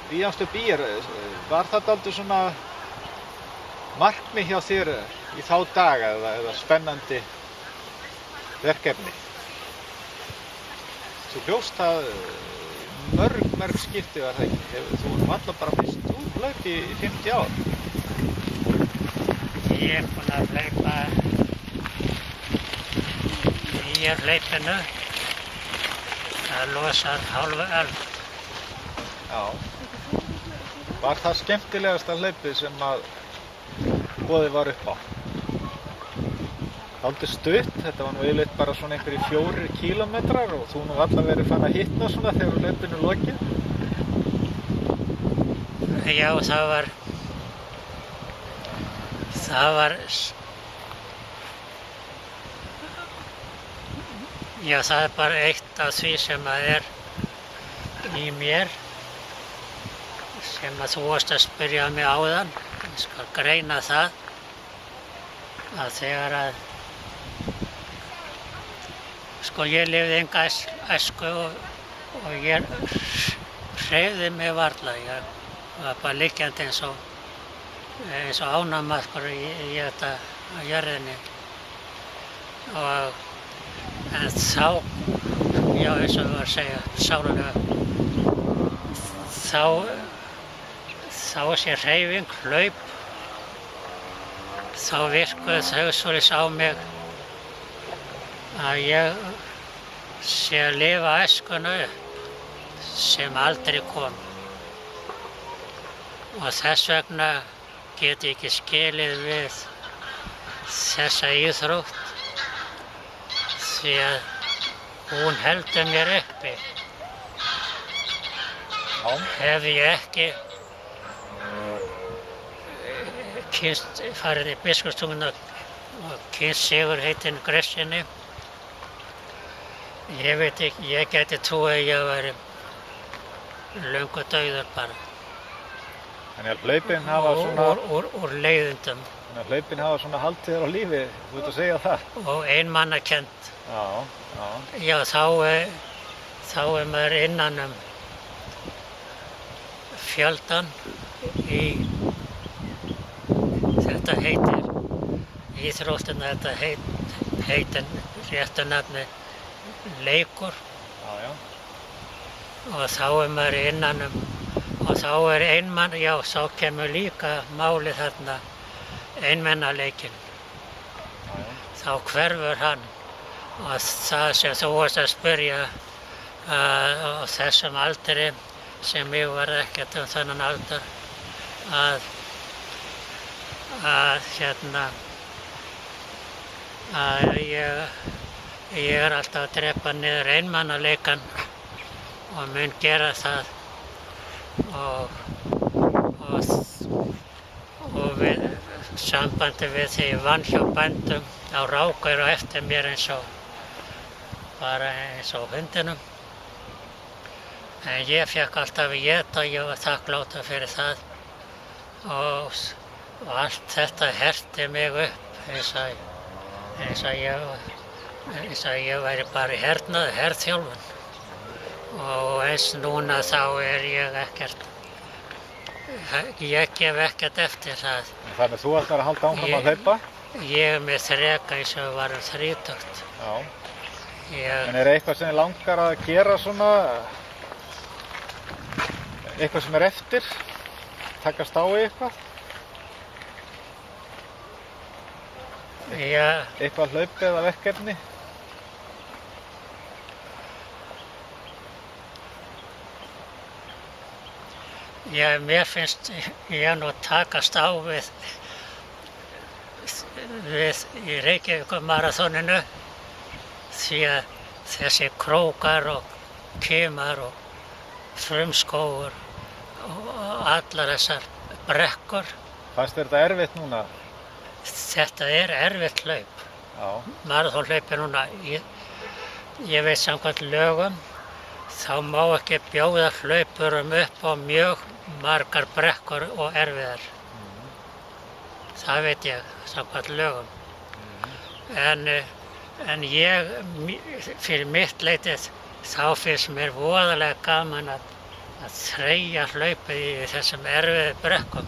Bíamstu býr, var það dálítið svona markmið hjá þér í þá daga eða spennandi verkefni? Þú hljóst það mörg skipti var það ekki. Þú varla bara fyrst út hlaup í 50 ár. Ég er búinn að hlaupa í hlaupinu. Það losar hálfa öld. Já. Var það skemmtilegasta hlaupið sem að boðið var upp á? Dálítið stutt, þetta var nú yfirleitt bara svona einhverjir 4 kílómetrar og þú nú alla verið fann að hitna svona þegar hlaupinu lokið. Já, það var já, það er bara eitt af því sem að er í mér sem að þú varst að spyrja mig áðan. Ég skal greina það að þegar að ég lifði enga æsku og ég hreyfði mig varla. Ég var bara liggjandi eins og ánamaðkur í þetta á jörðinni. En þá, já eins og við varum að segja, sálulega, þá sé hreyfing, hlaup, þá virkuðu þau svolítið á mig að ég sé að lifa æskuna upp sem aldrei kom. Og þess vegna get ég ekki skilið við þessa íþrótt því að hún heldur mér uppi. Hef ég ekki farið í Biskupstunguna og kynst Sigurheitinu Gresjunni. Ég veit ekki, ég gæti trúið að ég væri löngu dauður bara. Þannig að hlaupin hafa svona... Úr leiðindum. Þannig að hlaupin hafa svona haldið þér á lífi, þú veit að segja það. Og einmannakennt. Já. Já, þá maður innan fjöldan í, þetta heitir, íþróttina, þetta heitir réttu nafni leikur. Já. Og þá maður innan og þá já, þá kemur líka málið þarna einmannaleikinn. Þá hverfur hann. Og það sem þú varst að spyrja á þessum aldri sem ég var ekkert þennan aldur að ég er alltaf að drepa niður einmannaleikann og mun gera það og við sambandi við því ég vann hjá bændum á Rákar og eftir mér eins og hundinum. En ég fékk alltaf að éta og ég var þakklátur fyrir það og allt þetta herti mig upp eins og ég væri bara í herþjálfun. Og eins núna þá ég ekkert, ég gef ekkert eftir það. Þannig þú ætlar að halda áfram að hlaupa? Ég er með þreka eins og var 30. Já. En er eitthvað sem þið langar að gera svona, eitthvað sem eftir, takast á í eitthvað? Já. Eitthvað hlaup eða verkefni? Já, mér finnst ég nú takast á við í Reykjavíkurmaraþoninu því að þessi krókar og kimar og frumskógur og allar þessar brekkur. Fannst þér þetta erfitt núna? Þetta er erfitt hlaup. Já. Maraþonhlaupi núna, ég veit samkvæmt lögum, þá má ekki bjóða hlaupurum upp á mjög margar brekkur og erfiðar. Það veit ég, samkvæmt lögum. En ég, fyrir mitt leyti, þá finnst mér voðalega gaman að að þreyja hlaupið í þessum erfiðu brekkum.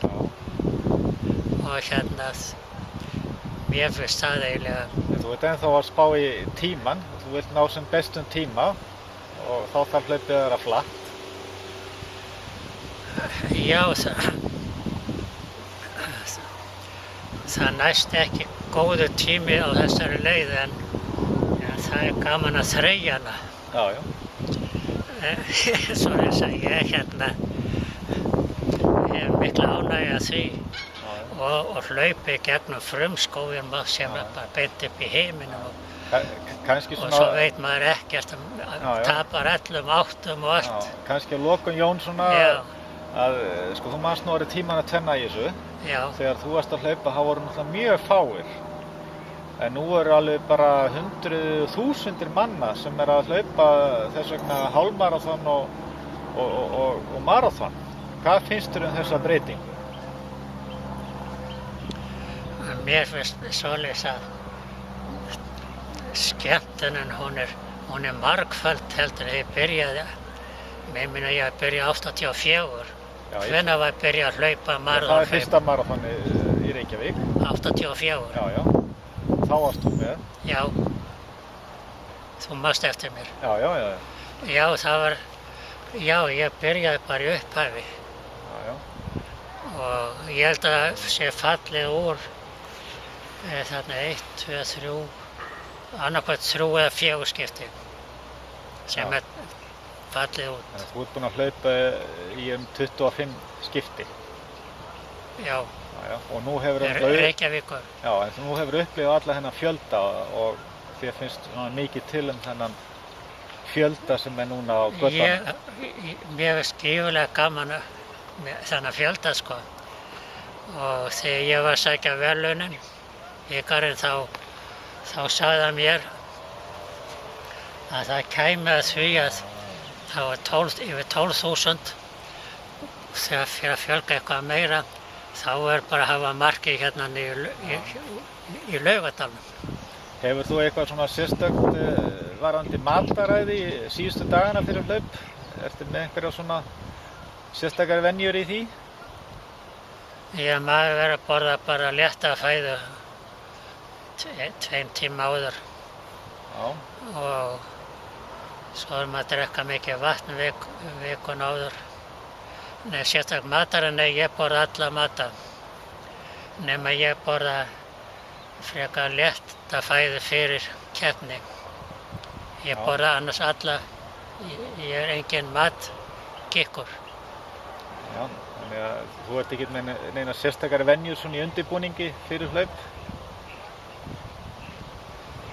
Já. Og mér finnst það eiginlega. Þú ert ennþá að spá í tíman, þú vilt ná sem bestum tíma og þá þarf hlaupið að vera flatt. Já, það næst ekki góður tími á þessari leið en það er gaman að þreyja hana. Já, já. Svoleiðis að ég hef mikla ánægju af því og hlaupi gegnum frumskóginn sem er bara beint upp í heiminum og svo veit maður ekkert tapar öllum áttum og allt. Kannski að lokum Jón svona að sko þú manst nú tíman að tvenna í þessu. Já. Þegar þú varst að hlaupa þá voru náttúrulega mjög fáir. En nú eru alveg bara hundruð þúsundir manna sem er að hlaupa þess vegna hálfmaraþon og maraþon. Hvað finnst þér þessa breytingu? Mér finnst svoleiðis að skemmtunin hún er margföld heldur en ég byrjaði. Ég meina ég byrjaði 84. Hvenær var ég byrjað að hlaupa maraþon? Það er fyrsta maraþoni í Reykjavík. 84. Já, já. Þá varst þú með? Já. Þú manst eftir mér. Já, já, já. Já, ég byrjaði bara í upphafi. Já, já. Og ég held að sé fallið úr þarna 1, 2, 3, annarkvæmt 3 eða 4 skipti sem er fallið út. Þannig að þú ert búinn að hlaupa í 25 skipti? Já. Já, og nú hefur Reykjavíkur. Já, en nú hefur upplifað alla þennan fjölda og þér finnst mikið til þennan fjölda sem er núna á götunum. Mér finnst gífurlega gaman þennan fjölda sko. Og þegar ég var að sækja verðlaunin Ikarinn þá sagði hann mér að það kæmi að því að það var yfir 12.000 þegar fyrir að fjölga eitthvað meira þá er bara að hafa markið hérna í Laugardalnum. Hefur þú eitthvað svona sérstakt varðandi mataræði síðustu dagana fyrir hlaup? Ertu með einhverja svona sérstakar venjur í því? Já, maður verður að borða bara létta fæðu 2 tíma áður. Já. Og svo er maður að drekka mikið vatn vikuna áður. Nei, sérstaklega matarinn, nei, ég borða alla mata. Nema ég borða frekar létta fæðu fyrir keppni. Ég borða annars alla, ég er engin matgikkur. Já, þannig að þú ert ekki með neina sérstakar venjur svona í undirbúningi fyrir hlaup?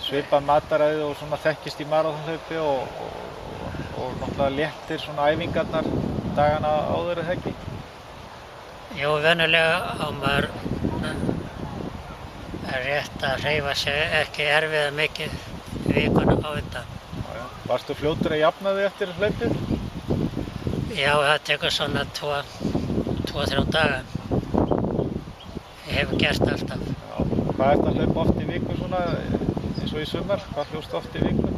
Svipað mataræði og svona þekkist í maraþonhlaupi og náttúrulega léttir svona æfingarnar dagana áður eða ekki? Jú, venjulega á maður rétt að hreyfa sig ekki erfiða mikið vikuna á undan. Já. Varstu fljótur að jafna þig eftir hlaupið? Já, það tekur svona 2-3 daga. Ég hef gert alltaf. Já. Hvað ert að hlaupa oft í viku svona eins og í sumar? Hvað hljópstu oft í viku?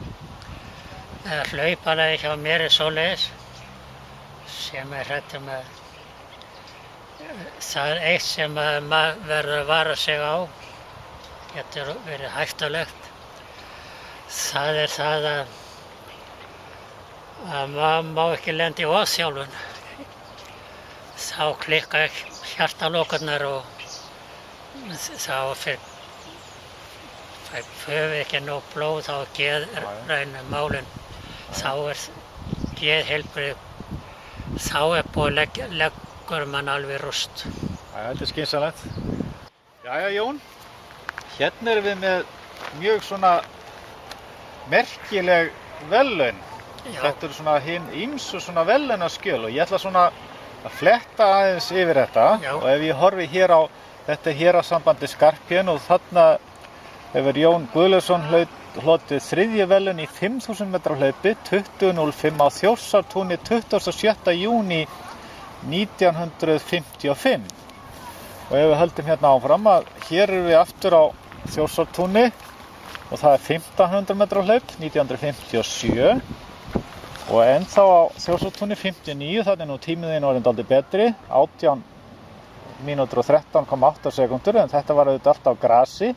Hlaupalagi hjá mér er svoleiðis sem er hræddur með það er eitt sem maður verður að vara sig á, getur verið hættulegt. Það er það að maður má ekki lenda í ofþjálfun. Þá klikka hjartalokurnar og þá fær ekki nóg blóð, þá geðrænu málin. Þá er geðheilbrigði, þá er búið leggur mann alveg rúst. Þetta er skynsamlegt. Jæja Jón, hérna erum við með mjög svona merkileg verðlaun. Þetta eru svona hin ýmsu svona verðlaunaskjöl og ég ætla svona að fletta aðeins yfir þetta. Já. Og ef ég horfi hér á þetta héraðssambandi Skarphéðinn og þarna hefur Jón Guðlaugsson hlotið 3. verðlaun í 5.000 metra hlaupi 20.05 á Þjórsártúni 27. júní 1955. Og ef við höldum hérna áfram að hér erum við aftur á Þjórsártúni og það er 1500 metra hlaup 1957. Og ennþá á Þjórsárdalstúni 59, þannig nú tímiðin orðinn dálítið betri, 18 mínútur og 13,8 sekúndur, en þetta var auðvitað allt á grasi.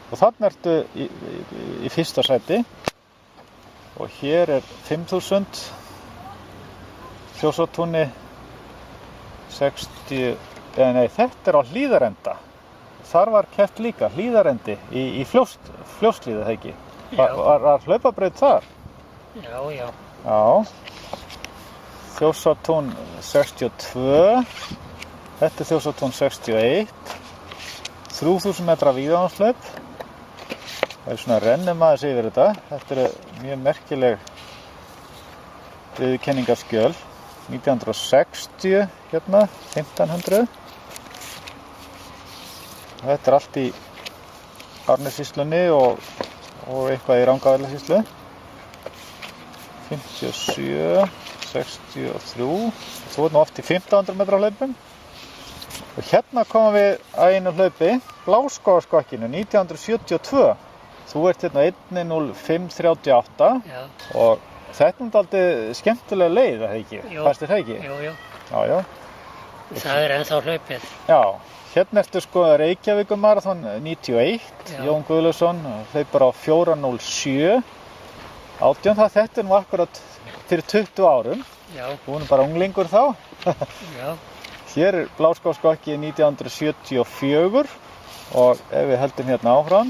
Og þarna ertu í fyrsta sæti. Og hér er 5000, Þjórsárdalstúni 60, nei, þetta er á Hlíðarenda. Þar var keppt líka, Hlíðarendi, í Fljótshlíð, eða ekki? Var hlaupabraut þar? Já, já. Já. Þjórsárdalstún 62, þetta er Þjórsárdalstún 61, 3000 metra víðavangshlaup. Það er svona rennum aðeins yfir þetta. Þetta eru mjög merkileg viðurkenningarskjöl. 1960 hérna, 1500. Þetta er allt í Árnessýslunni og eitthvað í Rangárvallasýslu. 57, 63. Þú ert nú oft í 1500 metra hlaupum. Og hérna komum við að einu hlaupi, Bláskógaskokkinu, 1972. Þú ert hérna 1:05:38 og þetta er dálítið skemmtilega leið, eða ekki? Fannst þér það ekki? Jú, jú. Já, já. Það er ennþá hlaupið. Já, hérna ertu sko Reykjavíkurmaraþon 91, Jón Guðlaugsson hlaupar á 4:07. 18, þetta er nú akkurat fyrir 20 árum. Já. Þú erum bara unglingur þá. Já. Hér er Bláskógaskokki 1974 og ef við höldum hérna áfram,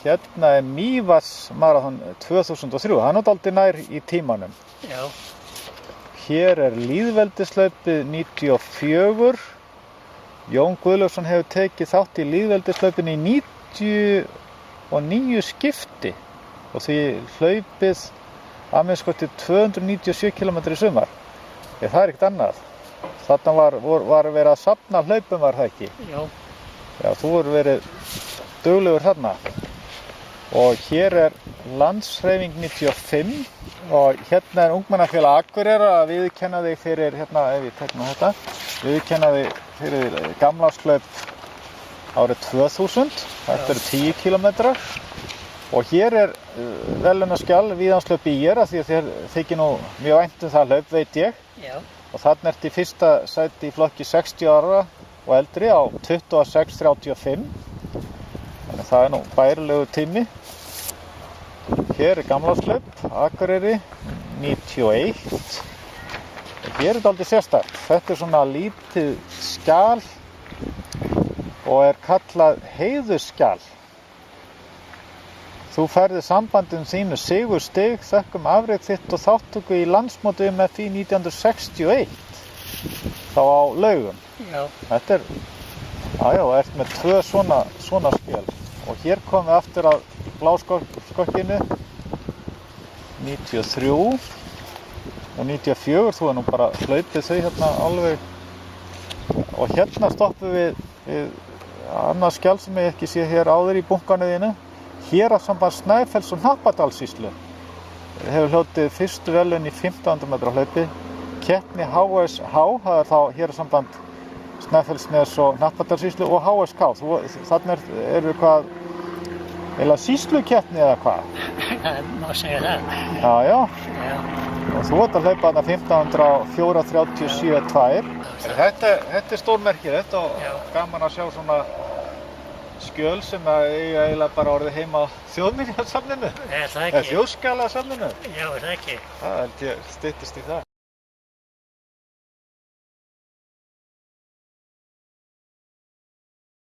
hérna er Mývatnsmaraþon 2003, hann er dálítið nær í tímanum. Já. Hér er Lýðveldislaupið 94. Jón Guðlaugsson hefur tekið þátt í Lýðveldislaupinu í 99 skipti og því hlaupið að minnsta kosti 297 km í sumar. Það er ekkert annað. Þarna var verið að safna hlaupum, var það ekki? Já. Já, þú hefur verið duglegur þarna. Og hér er Landshreyfing 95 og hérna er Ungmennafélag Akureyrar að viðurkenna þig fyrir, hérna, ef ég tek nú þetta, viðurkenna þig fyrir gamlárshlaup árið 2000. Þetta eru 10 km. Og hér er verðlaunaskjal Víðavangshlaup ÍR af því að þér þykir nú mjög vænt það hlaup, veit ég. Já. Og þarna ertu í fyrsta sæti í flokki 60 ára og eldri á 26:35. Þannig það er nú bærilegu tími. Hér er gamlárshlaup, Akureyri, 91. Hér er dálítið sérstakt. Þetta er svona lítið skjal og er kallað heiðursskjal. Þú færði sambandum þínu sigurstig, þökkum afrek þitt og þátttöku í landsmóti UMFÍ 1961. Þá á Laugum. Já. Þetta er, og ert með 2 svona skjöl. Og hér komum við aftur að Bláskokkinu, 93 og 94, þú er nú bara hlaupið þau hérna alveg. Og hérna stoppum við annað skjal sem ég ekki sé hér áður í bunkanauðinu. Héraðssamband Snæfells og Hnappadalssýslu hefur hlotið fyrstu verðlaun í 1500 metra hlaupi. Keppni HSH, það er þá Héraðssamband Snæfellsnes og Hnappadalssýslu og HSK. Þarna eru hvað, eða sýslukeppni eða hvað? Það má segja það. Já. Já. Og þú ert að hlaupa þarna 1500 á 4:37:2. Þetta er stórmerkilegt og gaman að sjá svona skjöl sem eiga eiginlega bara orðið heima á Þjóðminjasafninu. Er það ekki? Þjóðskjalasafninu. Já, er það ekki? Það held ég styttist í það.